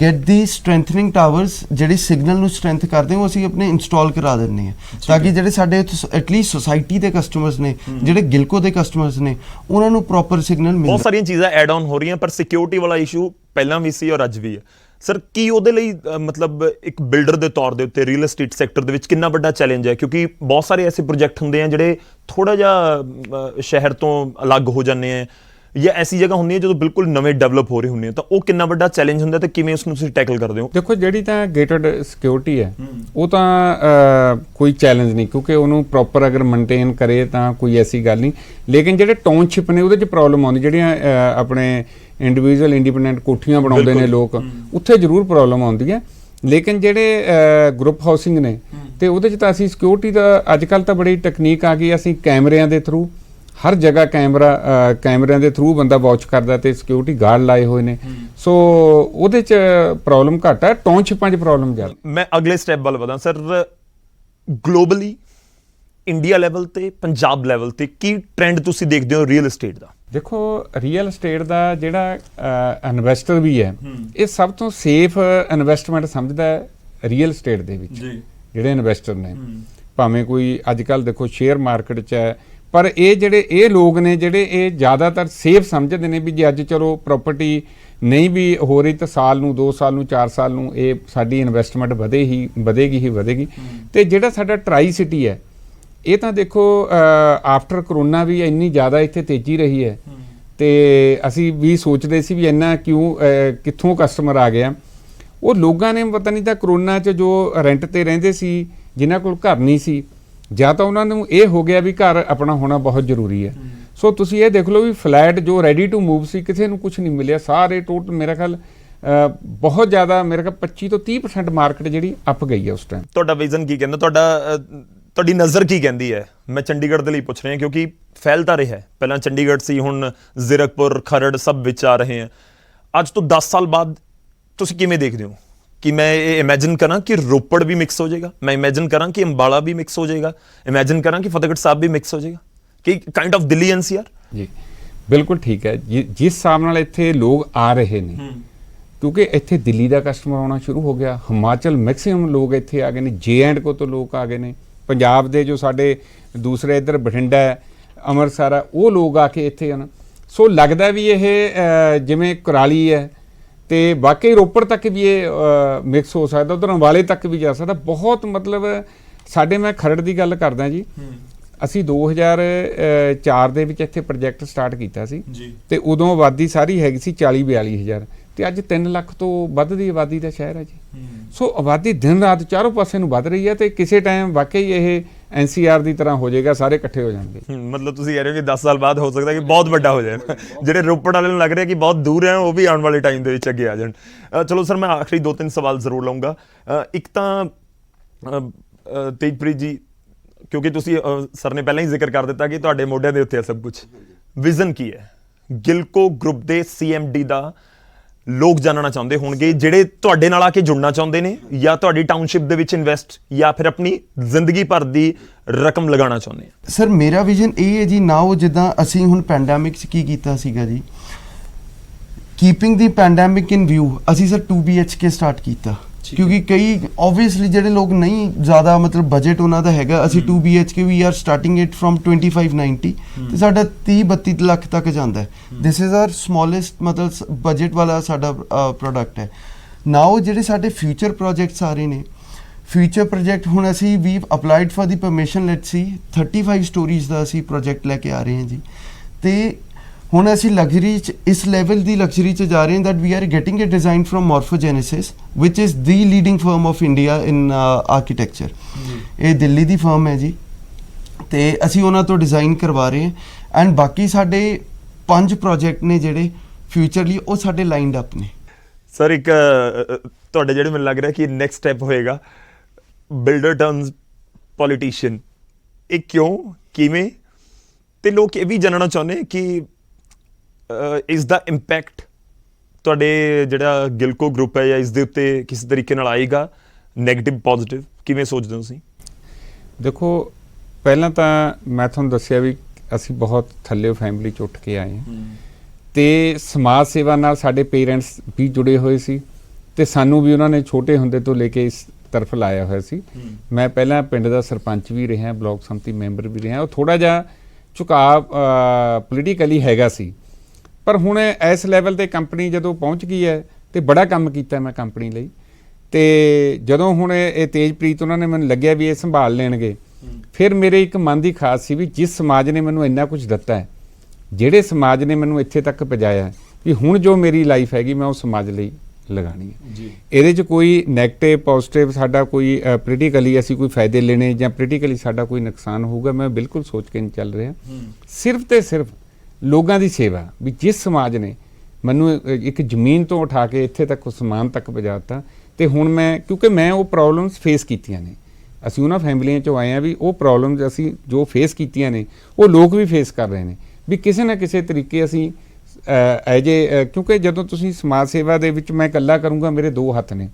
get the strengthening towers ਜਿਹੜੀ ਸਿਗਨਲ ਨੂੰ ਸਟਰੈਂਥ ਕਰਦੇ ਉਹ ਅਸੀਂ ਆਪਣੇ ਇੰਸਟਾਲ ਕਰਾ ਦਿੰਦੇ ਹਾਂ, ਤਾਂ ਕਿ ਜਿਹੜੇ ਸਾਡੇ ਐਟਲੀਸਟ ਸੋਸਾਇਟੀ ਦੇ ਕਸਟਮਰਸ ਨੇ, ਜਿਹੜੇ ਗਿਲਕੋ ਦੇ ਕਸਟਮਰਸ ਨੇ, ਉਹਨਾਂ ਨੂੰ ਪ੍ਰੋਪਰ ਸਿਗਨਲ ਮਿਲੇ। ਬਹੁਤ ਸਾਰੀਆਂ ਚੀਜ਼ਾਂ ਐਡ ਆਨ ਹੋ ਰਹੀਆਂ, ਪਰ ਸਿਕਿਉਰਿਟੀ ਵਾਲਾ ਇਸ਼ੂ ਪਹਿਲਾਂ ਵੀ ਸੀ ਔਰ ਅੱਜ ਵੀ ਹੈ। ਸਰ, ਕੀ ਉਹਦੇ ਲਈ ਮਤਲਬ ਇੱਕ ਬਿਲਡਰ ਦੇ ਤੌਰ ਦੇ ਉੱਤੇ ਰੀਅਲ ਐਸਟੇਟ ਸੈਕਟਰ ਦੇ ਵਿੱਚ ਕਿੰਨਾ ਵੱਡਾ ਚੈਲੰਜ ਹੈ? ਕਿਉਂਕਿ ਬਹੁਤ ਸਾਰੇ ਐਸੇ ਪ੍ਰੋਜੈਕਟ ਹੁੰਦੇ ਆ ਜਿਹੜੇ ਥੋੜਾ ਜਿਹਾ ਸ਼ਹਿਰ ਤੋਂ ਅਲੱਗ ਹੋ ਜਾਂਦੇ ਆ, ਜਾਂ ਐਸੀ ਜਗ੍ਹਾ ਹੁੰਦੀ ਹੈ ਜਦੋਂ ਬਿਲਕੁਲ ਨਵੇਂ ਡਿਵੈਲਪ ਹੋ ਰਹੇ ਹੁੰਦੇ ਆ, ਤਾਂ ਉਹ ਕਿੰਨਾ ਵੱਡਾ ਚੈਲੰਜ ਹੁੰਦਾ ਤੇ ਕਿਵੇਂ ਉਸ ਨੂੰ ਤੁਸੀਂ ਟੈਕਲ ਕਰਦੇ ਹੋ? ਦੇਖੋ, ਜਿਹੜੀ ਤਾਂ ਗੇਟਡ ਸਿਕਿਉਰਿਟੀ ਹੈ ਉਹ ਤਾਂ ਕੋਈ ਚੈਲੰਜ ਨਹੀਂ, ਕਿਉਂਕਿ ਉਹਨੂੰ ਪ੍ਰੋਪਰ ਅਗਰ ਮੇਨਟੇਨ ਕਰੇ ਤਾਂ ਕੋਈ ਐਸੀ ਗੱਲ ਨਹੀਂ। ਲੇਕਿਨ ਜਿਹੜੇ ਟਾਊਨਸ਼ਿਪ ਨੇ ਉਹਦੇ 'ਚ ਪ੍ਰੋਬਲਮ ਆਉਂਦੀ, ਜਿਹੜੀਆਂ ਆਪਣੇ ਇੰਡੀਵਿਜੂਅਲ ਇੰਡੀਪੈਂਡੈਂਟ ਕੋਠੀਆਂ ਬਣਾਉਂਦੇ ਨੇ ਲੋਕ, ਉੱਥੇ ਜ਼ਰੂਰ ਪ੍ਰੋਬਲਮ ਆਉਂਦੀ ਹੈ। ਲੇਕਿਨ ਜਿਹੜੇ ਗਰੁੱਪ ਹਾਊਸਿੰਗ ਨੇ ਤੇ ਉਹਦੇ 'ਚ ਤਾਂ ਅਸੀਂ ਸਿਕਿਉਰਿਟੀ ਦਾ ਅੱਜ ਕੱਲ੍ਹ ਤਾਂ ਬੜੀ ਟੈਕਨੀਕ ਆ ਗਈ, ਅਸੀਂ ਕੈਮਰਿਆਂ ਦੇ ਥਰੂ ਹਰ ਜਗ੍ਹਾ ਕੈਮਰਿਆਂ ਦੇ ਥਰੂ ਬੰਦਾ ਵਾਚ ਕਰਦਾ ਤੇ ਸਿਕਿਉਰਿਟੀ ਗਾਰਡ ਲਾਏ ਹੋਏ ਨੇ। ਸੋ ਉਹਦੇ 'ਚ ਪ੍ਰੋਬਲਮ ਘੱਟ ਹੈ, ਟਾਊਨਸ਼ਿਪਾਂ 'ਚ ਪ੍ਰੋਬਲਮ ਜ਼ਿਆਦਾ। ਮੈਂ ਅਗਲੇ ਸਟੈਪ ਵੱਲ ਵਧਾਂ ਸਰ, ਗਲੋਬਲੀ ਇੰਡੀਆ ਲੈਵਲ ਤੇ ਪੰਜਾਬ ਲੈਵਲ ਤੇ ਕੀ ਟ੍ਰੈਂਡ ਤੁਸੀਂ ਦੇਖਦੇ ਹੋ ਰੀਅਲ ਐਸਟੇਟ ਦਾ? ਦੇਖੋ, ਰੀਅਲ ਐਸਟੇਟ ਦਾ ਜਿਹੜਾ ਇਨਵੈਸਟਰ ਵੀ ਹੈ, ਇਹ ਸਭ ਤੋਂ ਸੇਫ ਇਨਵੈਸਟਮੈਂਟ ਸਮਝਦਾ ਹੈ ਰੀਅਲ ਐਸਟੇਟ ਦੇ ਵਿੱਚ। ਜਿਹੜੇ ਇਨਵੈਸਟਰ ਨੇ, ਭਾਵੇਂ ਕੋਈ ਅੱਜ ਕੱਲ੍ਹ ਦੇਖੋ ਸ਼ੇਅਰ ਮਾਰਕੀਟ 'ਚ ਹੈ, ਪਰ ਇਹ ਲੋਕ ਨੇ ਜਿਹੜੇ ਇਹ ਜ਼ਿਆਦਾਤਰ ਸੇਫ ਸਮਝਦੇ ਨੇ ਵੀ ਜੇ ਅੱਜ ਚਲੋ ਪ੍ਰਾਪਰਟੀ ਨਹੀਂ ਵੀ ਹੋ ਰਹੀ ਤਾਂ ਸਾਲ ਨੂੰ, 2 ਸਾਲ ਨੂੰ, 4 ਸਾਲ ਨੂੰ ਇਹ ਸਾਡੀ ਇਨਵੈਸਟਮੈਂਟ ਵਧੇਗੀ। ਤੇ ਜਿਹੜਾ ਸਾਡਾ ਟਰਾਈ ਸਿਟੀ ਹੈ, ਇਹ ਤਾਂ ਦੇਖੋ ਆਫਟਰ ਕਰੋਨਾ ਵੀ ਇੰਨੀ ਜ਼ਿਆਦਾ ਇੱਥੇ ਤੇਜ਼ੀ ਰਹੀ ਹੈ, ਤੇ ਅਸੀਂ ਵੀ ਸੋਚਦੇ ਸੀ ਵੀ ਇੰਨਾ ਕਿੱਥੋਂ ਕਸਟਮਰ ਆ ਗਿਆ। ਉਹ ਲੋਕਾਂ ਨੇ ਪਤਾ ਨਹੀਂ ਤਾਂ ਕਰੋਨਾ 'ਚ ਜੋ ਰੈਂਟ ਤੇ ਰਹਿੰਦੇ ਸੀ, ਜਿਨ੍ਹਾਂ ਕੋਲ ਘਰ ਨਹੀਂ ਸੀ, ਜਾਂ ਤਾਂ ਉਹਨਾਂ ਨੂੰ ਇਹ ਹੋ ਗਿਆ ਵੀ ਘਰ ਆਪਣਾ ਹੋਣਾ ਬਹੁਤ ਜ਼ਰੂਰੀ ਹੈ। ਸੋ ਤੁਸੀਂ ਇਹ ਦੇਖ ਲਓ ਵੀ ਫਲੈਟ ਜੋ ਰੈਡੀ ਟੂ ਮੂਵ ਸੀ, ਕਿਸੇ ਨੂੰ ਕੁਝ ਨਹੀਂ ਮਿਲਿਆ। ਸਾਰੇ ਟੋਟਲ ਮੇਰਾ ਖਿਆਲ ਬਹੁਤ ਜ਼ਿਆਦਾ, ਮੇਰਾ ਖਿਆਲ 25 ਤੋਂ 30% ਮਾਰਕੀਟ ਜਿਹੜੀ ਅੱਪ ਗਈ ਹੈ ਉਸ ਟਾਈਮ। ਤੁਹਾਡਾ ਵਿਜ਼ਨ ਕੀ ਕਹਿੰਦਾ? ਤੁਹਾਡੀ ਨਜ਼ਰ ਕੀ ਕਹਿੰਦੀ ਹੈ? ਮੈਂ ਚੰਡੀਗੜ੍ਹ ਦੇ ਲਈ ਪੁੱਛ ਰਿਹਾ ਕਿਉਂਕਿ ਫੈਲ ਤਾਂ ਰਿਹਾ ਹੈ, ਪਹਿਲਾਂ ਚੰਡੀਗੜ੍ਹ ਸੀ, ਹੁਣ ਜ਼ੀਰਕਪੁਰ, ਖਰੜ ਸਭ ਵਿੱਚ ਆ ਰਹੇ ਹੈ। ਅੱਜ ਤੋਂ 10 ਸਾਲ ਬਾਅਦ ਤੁਸੀਂ ਕਿਵੇਂ ਦੇਖਦੇ ਹੋ? ਕਿ ਮੈਂ ਇਹ ਇਮੇਜਿਨ ਕਰਾਂ ਕਿ ਰੋਪੜ ਵੀ ਮਿਕਸ ਹੋ ਜਾਏਗਾ, ਮੈਂ ਇਮੇਜਿਨ ਕਰਾਂ ਕਿ ਅੰਬਾਲਾ ਵੀ ਮਿਕਸ ਹੋ ਜਾਏਗਾ, ਇਮੇਜਿਨ ਕਰਾਂ ਕਿ ਫਤਿਹਗੜ੍ਹ ਸਾਹਿਬ ਵੀ ਮਿਕਸ ਹੋ ਜਾਏਗਾ, ਕਿ ਕਾਈਂਡ ਆਫ ਦਿੱਲੀ ਐਨਸੀਆਰ? ਜੀ ਬਿਲਕੁਲ ਠੀਕ ਹੈ। ਜਿਸ ਹਿਸਾਬ ਨਾਲ ਇੱਥੇ ਲੋਕ ਆ ਰਹੇ ਨੇ, ਕਿਉਂਕਿ ਇੱਥੇ ਦਿੱਲੀ ਦਾ ਕਸਟਮਰ ਆਉਣਾ ਸ਼ੁਰੂ ਹੋ ਗਿਆ, ਹਿਮਾਚਲ ਮੈਕਸਿਮਮ ਲੋਕ ਇੱਥੇ ਆ ਗਏ ਨੇ, J&K ਤੋਂ ਲੋਕ ਆ ਗਏ ਨੇ, ਪੰਜਾਬ ਦੇ ਜੋ ਸਾਡੇ ਦੂਸਰੇ ਇੱਧਰ ਬਠਿੰਡਾ ਹੈ, ਅੰਮ੍ਰਿਤਸਰ ਹੈ, ਉਹ ਲੋਕ ਆ ਕੇ ਇੱਥੇ ਹਨ। ਸੋ ਲੱਗਦਾ ਵੀ ਇਹ ਜਿਵੇਂ ਕੁਰਾਲੀ ਹੈ ਤੇ ਬਾਕੀ ਰੋਪੜ ਤੱਕ ਵੀ ਇਹ ਮਿਕਸ ਹੋ ਸਕਦਾ, ਉਧਰ ਅੰਬਾਲੇ ਤੱਕ ਵੀ ਜਾ ਸਕਦਾ। ਬਹੁਤ ਮਤਲਬ ਸਾਡੇ, ਮੈਂ ਖਰੜ ਦੀ ਗੱਲ ਕਰਦਾ ਜੀ, ਅਸੀਂ 2004 ਦੇ ਵਿੱਚ ਇੱਥੇ ਪ੍ਰੋਜੈਕਟ ਸਟਾਰਟ ਕੀਤਾ ਸੀ ਤੇ ਉਦੋਂ ਆਬਾਦੀ ਸਾਰੀ ਹੈਗੀ ਸੀ 40-42 ਹਜ਼ਾਰ, ਤੇ ਅੱਜ 3 ਲੱਖ ਤੋਂ ਵੱਧ ਦੀ ਆਬਾਦੀ ਦਾ ਸ਼ਹਿਰ ਹੈ ਜੀ। ਸੋ ਆਬਾਦੀ ਦਿਨ ਰਾਤ ਚਾਰੋਂ ਪਾਸੇ ਨੂੰ ਵੱਧ ਰਹੀ ਹੈ, ਤੇ ਕਿਸੇ ਟਾਈਮ ਵਾਕਈ ਇਹ NCR ਦੀ ਤਰ੍ਹਾਂ ਹੋ ਜਾਏਗਾ, ਸਾਰੇ ਇਕੱਠੇ ਹੋ ਜਾਣਗੇ। ਮਤਲਬ ਤੁਸੀਂ ਕਹਿ ਰਹੇ ਹੋ ਕਿ 10 ਸਾਲ ਬਾਅਦ ਹੋ ਸਕਦਾ ਕਿ ਬਹੁਤ ਵੱਡਾ ਹੋ ਜਾਏ। ਜਿਹੜੇ ਰੋਪੜ ਵਾਲੇ ਨੂੰ ਲੱਗ ਰਿਹਾ ਕਿ ਬਹੁਤ ਦੂਰ ਹੈ, ਉਹ ਵੀ ਆਉਣ ਵਾਲੇ ਟਾਈਮ ਦੇ ਵਿੱਚ ਅੱਗੇ ਆ ਜਾਣ। ਚਲੋ ਸਰ, ਮੈਂ ਆਖਰੀ 2-3 ਸਵਾਲ ਜ਼ਰੂਰ ਲਵਾਂਗਾ। ਇੱਕ ਤਾਂ ਤੇਜਪ੍ਰੀਤ ਜੀ, ਕਿਉਂਕਿ ਤੁਸੀਂ ਸਰ ਨੇ ਪਹਿਲਾਂ ਹੀ ਜ਼ਿਕਰ ਕਰ ਦਿੱਤਾ ਕਿ ਤੁਹਾਡੇ ਮੋਢਿਆਂ ਦੇ ਉੱਤੇ ਹੈ ਸਭ ਕੁਝ, ਵਿਜ਼ਨ ਕੀ ਹੈ ਗਿਲਕੋ ਗਰੁੱਪ ਦੇ CMD ਦਾ? ਲੋਕ ਜਾਣਨਾ ਚਾਹੁੰਦੇ ਹੋਣਗੇ ਜਿਹੜੇ ਤੁਹਾਡੇ ਨਾਲ ਆ ਕੇ ਜੁੜਨਾ ਚਾਹੁੰਦੇ ਨੇ, ਜਾਂ ਤੁਹਾਡੀ ਟਾਊਨਸ਼ਿਪ ਦੇ ਵਿੱਚ ਇਨਵੈਸਟ, ਜਾਂ ਫਿਰ ਆਪਣੀ ਜ਼ਿੰਦਗੀ ਭਰ ਦੀ ਰਕਮ ਲਗਾਉਣਾ ਚਾਹੁੰਦੇ ਆ। ਸਰ, ਮੇਰਾ ਵਿਜ਼ਨ ਇਹ ਹੈ ਜੀ, ਨਾ ਉਹ ਜਿੱਦਾਂ ਅਸੀਂ ਹੁਣ ਪੈਂਡੈਮਿਕ 'ਚ ਕੀ ਕੀਤਾ ਸੀਗਾ ਜੀ, ਕੀਪਿੰਗ ਦੀ ਪੈਂਡੈਮਿਕ ਇਨ ਵਿਊ, ਅਸੀਂ ਸਰ 2 BHK ਸਟਾਰਟ ਕੀਤਾ ਕਿਉਂਕਿ ਕਈ ਆਬਵੀਅਸਲੀ ਜਿਹੜੇ ਲੋਕ ਨਹੀਂ ਜ਼ਿਆਦਾ ਮਤਲਬ ਬਜਟ ਉਹਨਾਂ ਦਾ ਹੈਗਾ, ਅਸੀਂ 2 BHK we are starting it from 2590 ਤੇ ਸਾਡਾ 30-32 ਲੱਖ ਤੱਕ ਜਾਂਦਾ ਹੈ। ਦਿਸ ਇਜ਼ ਆਰ ਸਮੋਲੈਸਟ ਮਤਲਬ ਬਜਟ ਵਾਲਾ ਸਾਡਾ ਪ੍ਰੋਡਕਟ ਹੈ। ਨਾਓ ਜਿਹੜੇ ਸਾਡੇ ਫਿਊਚਰ ਪ੍ਰੋਜੈਕਟਸ ਆ ਰਹੇ ਨੇ, ਫਿਊਚਰ ਪ੍ਰੋਜੈਕਟ ਹੁਣ ਅਸੀਂ ਵੀ applied for the permission, let's see 35 stories ਦਾ ਅਸੀਂ ਪ੍ਰੋਜੈਕਟ ਲੈ ਕੇ ਆ ਰਹੇ ਹਾਂ ਜੀ। ਤੇ ਹੁਣ ਅਸੀਂ ਲਗਜ਼ਰੀ ਚ ਇਸ ਲੈਵਲ ਦੀ ਲਗਜ਼ਰੀ ਚ ਜਾ ਰਹੇ ਹਾਂ that we are getting it design firm Morphogenesis ਵਿਚ is the leading firm of India in architecture. ਇਹ ਦਿੱਲੀ ਦੀ ਫਰਮ ਹੈ ਜੀ ਤੇ ਅਸੀਂ ਉਹਨਾਂ ਤੋਂ ਡਿਜ਼ਾਈਨ ਕਰਵਾ ਰਹੇ ਹਾਂ। ਐਂਡ ਬਾਕੀ ਸਾਡੇ 5 ਪ੍ਰੋਜੈਕਟ ਨੇ ਜਿਹੜੇ ਫਿਊਚਰਲੀ ਉਹ ਸਾਡੇ ਲਾਈਨਡ ਅਪ ਨੇ। ਸਰ ਇੱਕ ਤੁਹਾਡੇ ਜਿਹੜੇ ਮੈਨੂੰ ਲੱਗ ਰਿਹਾ ਕਿ ਨੈਕਸਟ ਸਟੈਪ ਹੋਏਗਾ ਬਿਲਡਰ ਟਰਨਸ ਪੋਲੀਟੀਸ਼ੀਅਨ, ਇਹ ਕਿਉਂ, ਕਿਵੇਂ? ਤੇ ਲੋਕ ਇਹ ਵੀ ਜਾਣਨਾ ਚਾਹੁੰਦੇ ਕਿ ਇਸ ਦਾ ਇੰਪੈਕਟ ਤੁਹਾਡੇ ਜਿਹੜਾ ਗਿਲਕੋ ਗਰੁੱਪ ਹੈ ਜਾਂ ਇਸ ਦੇ ਉੱਤੇ ਕਿਸੇ ਤਰੀਕੇ ਨਾਲ ਆਏਗਾ, ਨੈਗੇਟਿਵ ਪੋਜ਼ਿਟਿਵ, ਕਿਵੇਂ ਸੋਚਦੇ ਹੋ ਤੁਸੀਂ? ਦੇਖੋ, ਪਹਿਲਾਂ ਤਾਂ ਮੈਂ ਤੁਹਾਨੂੰ ਦੱਸਿਆ ਵੀ ਅਸੀਂ ਬਹੁਤ ਥੱਲੇ ਫੈਮਿਲੀ 'ਚ ਉੱਠ ਕੇ ਆਏ ਹਾਂ ਤੇ ਸਮਾਜ ਸੇਵਾ ਨਾਲ ਸਾਡੇ ਪੇਰੈਂਟਸ ਵੀ ਜੁੜੇ ਹੋਏ ਸੀ ਤੇ ਸਾਨੂੰ ਵੀ ਉਹਨਾਂ ਨੇ ਛੋਟੇ ਹੁੰਦੇ ਤੋਂ ਲੈ ਕੇ ਇਸ ਤਰਫ ਲਾਇਆ ਹੋਇਆ ਸੀ। ਮੈਂ ਪਹਿਲਾਂ ਪਿੰਡ ਦਾ ਸਰਪੰਚ ਵੀ ਰਿਹਾ, ਬਲਾਕ ਸੰਮਤੀ ਮੈਂਬਰ ਵੀ ਰਿਹਾ। ਉਹ ਥੋੜਾ ਜਿਹਾ ਝੁਕਾਅ ਪੋਲੀਟੀਕਲੀ ਹੈਗਾ ਸੀ, ਪਰ ਹੁਣ ਇਸ ਲੈਵਲ ਤੇ ਕੰਪਨੀ ਜਦੋਂ ਪਹੁੰਚ ਗਈ ਹੈ ਤੇ ਬੜਾ ਕੰਮ ਕੀਤਾ ਮੈਂ ਕੰਪਨੀ ਲਈ। ਤੇ ਜਦੋਂ ਹੁਣ ਇਹ ਤੇਜਪ੍ਰੀਤ ਉਹਨਾਂ ਨੇ ਮੈਨੂੰ ਲੱਗਿਆ ਵੀ ਇਹ ਸੰਭਾਲ ਲੈਣਗੇ, ਫਿਰ ਮੇਰੇ ਇੱਕ ਮਨ ਦੀ ਖਾਸ ਸੀ ਵੀ ਜਿਸ ਸਮਾਜ ਨੇ ਮੈਨੂੰ ਇੰਨਾ ਕੁਝ ਦਿੱਤਾ ਹੈ, ਜਿਹੜੇ ਸਮਾਜ ਨੇ ਮੈਨੂੰ ਇੱਥੇ ਤੱਕ ਪਹੁੰਚਾਇਆ, ਵੀ ਹੁਣ ਜੋ ਮੇਰੀ ਲਾਈਫ ਹੈਗੀ ਮੈਂ ਉਹ ਸਮਾਜ ਲਈ ਲਗਾਣੀ ਹੈ ਜੀ। ਇਹਦੇ 'ਚ ਕੋਈ ਨੈਗੇਟਿਵ ਪੋਜ਼ਿਟਿਵ ਸਾਡਾ ਕੋਈ ਪੋਲੀਟੀਕਲੀ ਅਸੀਂ ਕੋਈ ਫਾਇਦੇ ਲੈਣੇ ਜਾਂ ਪੋਲੀਟੀਕਲੀ ਸਾਡਾ ਕੋਈ ਨੁਕਸਾਨ ਹੋਊਗਾ, ਮੈਂ ਬਿਲਕੁਲ ਸੋਚ ਕੇ ਨਹੀਂ ਚੱਲ ਰਿਹਾ। ਸਿਰਫ ਤੇ ਸਿਰਫ ਲੋਕਾਂ ਦੀ ਸੇਵਾ, ਵੀ ਜਿਸ ਸਮਾਜ ਨੇ ਮੈਨੂੰ ਇੱਕ ਜ਼ਮੀਨ ਤੋਂ ਉਠਾ ਕੇ ਇੱਥੇ ਤੱਕ ਉਸਮਾਨ ਤੱਕ ਪਹੁੰਚਾ ਦਿੱਤਾ, ਤੇ ਹੁਣ ਮੈਂ ਕਿਉਂਕਿ ਮੈਂ ਉਹ ਪ੍ਰੋਬਲਮਸ ਫੇਸ ਕੀਤੀਆਂ ਨੇ, ਅਸੀਂ ਉਹਨਾਂ ਫੈਮਲੀਆਂ 'ਚੋਂ ਆਏ ਹਾਂ ਵੀ ਉਹ ਪ੍ਰੋਬਲਮਸ ਅਸੀਂ ਜੋ ਫੇਸ ਕੀਤੀਆਂ ਨੇ ਉਹ ਲੋਕ ਵੀ ਫੇਸ ਕਰ ਰਹੇ ਨੇ, ਵੀ ਕਿਸੇ ਨਾ ਕਿਸੇ ਤਰੀਕੇ ਅਸੀਂ ਕਿਉਂਕਿ ਜਦੋਂ ਤੁਸੀਂ ਸਮਾਜ ਸੇਵਾ ਦੇ ਵਿੱਚ ਮੈਂ ਇਕੱਲਾ ਕਰੂੰਗਾ, ਮੇਰੇ 2 ਹੱਥ ਨੇ,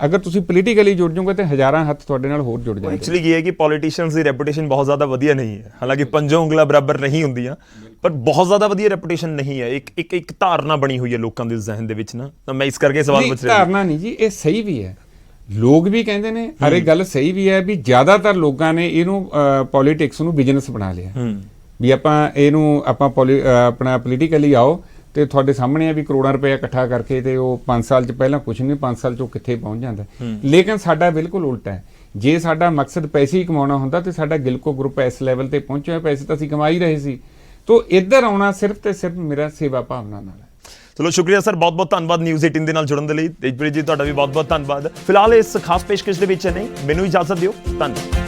ਅਗਰ ਤੁਸੀਂ ਪੋਲੀਟੀਕਲੀ ਜੁੜ ਜਾਓਗੇ ਤੇ ਹਜ਼ਾਰਾਂ ਹੱਥ ਤੁਹਾਡੇ ਨਾਲ ਹੋਰ ਜੁੜ ਜਾਣਗੇ। ਐਕਚੁਅਲੀ ਕੀ ਹੈ ਕਿ ਪੋਲੀਟੀਸ਼ੀਅਨਸ ਦੀ ਰੈਪੂਟੇਸ਼ਨ ਬਹੁਤ ਜ਼ਿਆਦਾ ਵਧੀਆ ਨਹੀਂ ਹੈ, ਹਾਲਾਂਕਿ ਪੰਜੋਂ ਉਂਗਲਾਂ ਬਰਾਬਰ ਨਹੀਂ ਹੁੰਦੀਆਂ, ਪਰ ਬਹੁਤ ਜ਼ਿਆਦਾ ਵਧੀਆ ਰੈਪੂਟੇਸ਼ਨ ਨਹੀਂ ਹੈ। ਇੱਕ ਧਾਰਨਾ ਬਣੀ ਹੋਈ ਹੈ ਲੋਕਾਂ ਦੇ ਜ਼ਿਹਨ ਦੇ ਵਿੱਚ ਨਾ, ਤਾਂ ਮੈਂ ਇਸ ਕਰਕੇ ਸਵਾਲ ਪੁੱਛ ਰਿਹਾ। ਧਾਰਨਾ ਨਹੀਂ ਜੀ, ਇਹ ਸਹੀ ਵੀ ਹੈ, ਲੋਕ ਵੀ ਕਹਿੰਦੇ ਨੇ, ਹਰ ਇੱਕ ਗੱਲ ਸਹੀ ਵੀ ਹੈ ਵੀ ਜ਼ਿਆਦਾਤਰ ਲੋਕਾਂ ਨੇ ਇਹਨੂੰ ਪੋਲੀਟਿਕਸ ਨੂੰ ਬਿਜ਼ਨਸ ਬਣਾ ਲਿਆ, ਵੀ ਆਪਾਂ ਆਪਣਾ ਪੋਲੀਟੀਕਲੀ ਆਓ ਤੇ ਤੁਹਾਡੇ ਸਾਹਮਣੇ ਆ ਵੀ ਕਰੋੜਾਂ ਰੁਪਏ ਇਕੱਠਾ ਕਰਕੇ ਤੇ ਉਹ 5 ਸਾਲ 'ਚ ਪਹਿਲਾਂ ਕੁਝ ਨਹੀਂ, 5 ਸਾਲ 'ਚ ਉਹ ਕਿੱਥੇ ਪਹੁੰਚ ਜਾਂਦਾ। ਲੇਕਿਨ ਸਾਡਾ ਬਿਲਕੁਲ ਉਲਟਾ ਹੈ, ਜੇ ਸਾਡਾ ਮਕਸਦ ਪੈਸੇ ਹੀ ਕਮਾਉਣਾ ਹੁੰਦਾ ਤੇ ਸਾਡਾ ਗਿਲਕੋ ਗਰੁੱਪ ਇਸ ਲੈਵਲ ਤੇ ਪਹੁੰਚਿਆ, ਪੈਸੇ ਤਾਂ ਅਸੀਂ ਕਮਾ ਹੀ ਰਹੇ ਸੀ। ਤੋ ਇੱਧਰ ਆਉਣਾ ਸਿਰਫ ਤੇ ਸਿਰਫ ਮੇਰਾ ਸੇਵਾ ਭਾਵਨਾ ਨਾਲ ਹੈ। ਚਲੋ ਸ਼ੁਕਰੀਆ ਸਰ, ਬਹੁਤ ਬਹੁਤ ਧੰਨਵਾਦ ਨਿਊਜ਼ 18 ਦੇ ਨਾਲ ਜੁੜਨ ਦੇ ਲਈ। ਤੇਜਪ੍ਰੀਤ ਜੀ ਤੁਹਾਡਾ ਵੀ ਬਹੁਤ ਬਹੁਤ ਧੰਨਵਾਦ। ਫਿਲਹਾਲ ਇਸ ਖਾਸ ਪੇਸ਼ਕਸ਼ ਦੇ ਵਿੱਚ ਨਹੀਂ, ਮੈਨੂੰ ਇਜਾਜ਼ਤ ਦਿਓ, ਧੰਨਵਾਦ।